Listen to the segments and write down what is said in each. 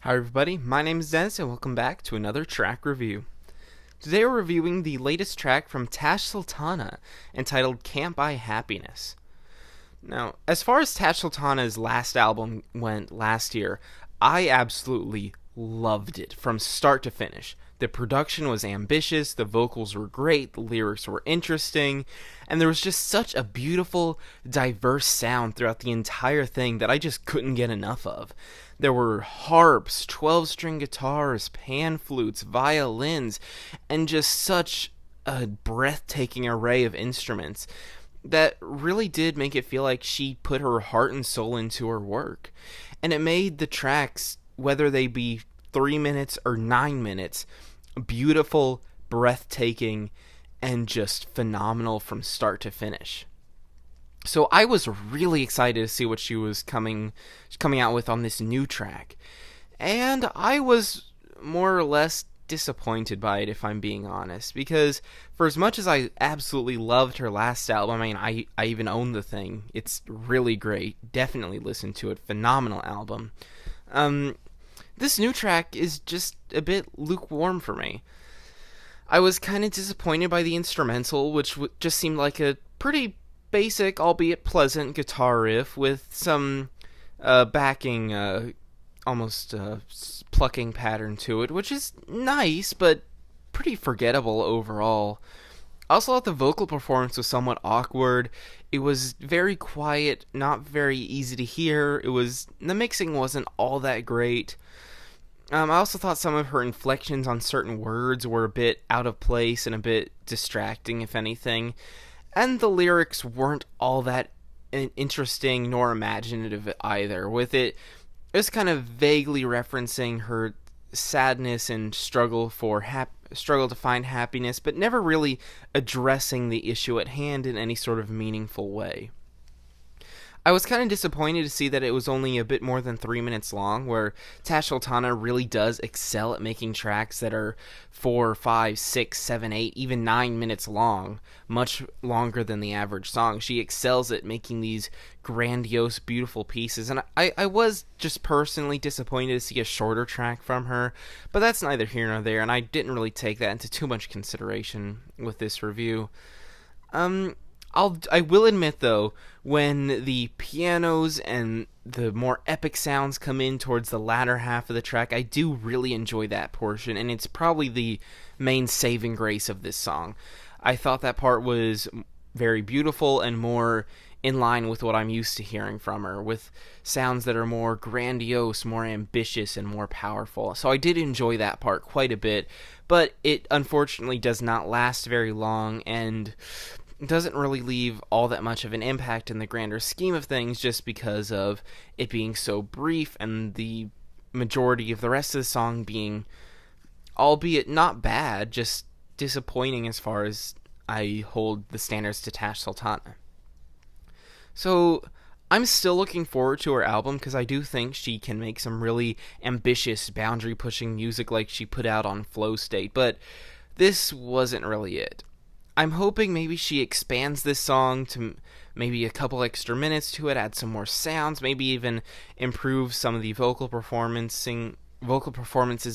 Hi everybody, my name is Dennis and welcome back to another track review. Today we're reviewing the latest track from Tash Sultana entitled Can't Buy Happiness. Now, as far as Tash Sultana's last album went last year, I absolutely loved it from start to finish. The production was ambitious, the vocals were great, the lyrics were interesting, and there was just such a beautiful, diverse sound throughout the entire thing that I just couldn't get enough of. There were harps, 12-string guitars, pan flutes, violins, and just such a breathtaking array of instruments that really did make it feel like she put her heart and soul into her work. And it made the tracks, whether they be 3 minutes or 9 minutes, beautiful, breathtaking, and just phenomenal from start to finish. So I was really excited to see what she was coming out with on this new track. And I was more or less disappointed by it, if I'm being honest, because for as much as I absolutely loved her last album, I even own the thing. It's really great. Definitely listen to it. Phenomenal album. This new track is just a bit lukewarm for me. I was kind of disappointed by the instrumental, which just seemed like a pretty basic, albeit pleasant, guitar riff with some backing, almost plucking pattern to it, which is nice, but pretty forgettable overall. I also thought the vocal performance was somewhat awkward. It was very quiet, not very easy to hear. The mixing wasn't all that great. I also thought some of her inflections on certain words were a bit out of place and a bit distracting, if anything. And the lyrics weren't all that interesting nor imaginative either, with it just kind of vaguely referencing her sadness and struggle to find happiness, but never really addressing the issue at hand in any sort of meaningful way. I was kind of disappointed to see that it was only a bit more than 3 minutes long, where Tash Sultana really does excel at making tracks that are 4, 5, 6, 7, 8, even 9 minutes long, much longer than the average song. She excels at making these grandiose, beautiful pieces, and I was just personally disappointed to see a shorter track from her, but that's neither here nor there, and I didn't really take that into too much consideration with this review. I will admit, though, when the pianos and the more epic sounds come in towards the latter half of the track, I do really enjoy that portion, and it's probably the main saving grace of this song. I thought that part was very beautiful and more in line with what I'm used to hearing from her, with sounds that are more grandiose, more ambitious, and more powerful. So I did enjoy that part quite a bit, but it unfortunately does not last very long, and doesn't really leave all that much of an impact in the grander scheme of things, just because of it being so brief and the majority of the rest of the song being, albeit not bad, just disappointing as far as I hold the standards to Tash Sultana. So I'm still looking forward to her album, because I do think she can make some really ambitious, boundary-pushing music like she put out on Flow State, but this wasn't really it. I'm hoping maybe she expands this song to maybe a couple extra minutes to it, add some more sounds, maybe even improve some of the vocal performances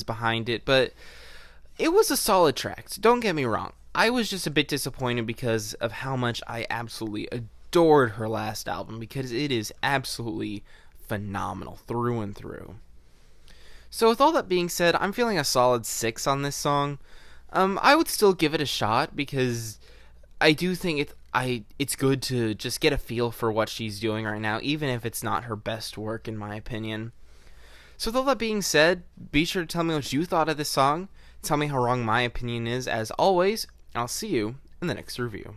behind it, but it was a solid track, so don't get me wrong. I was just a bit disappointed because of how much I absolutely adored her last album, because it is absolutely phenomenal through and through. So with all that being said, I'm feeling a solid 6 on this song. I would still give it a shot, because I do think it's good to just get a feel for what she's doing right now, even if it's not her best work, in my opinion. So with all that being said, be sure to tell me what you thought of this song. Tell me how wrong my opinion is, as always, and I'll see you in the next review.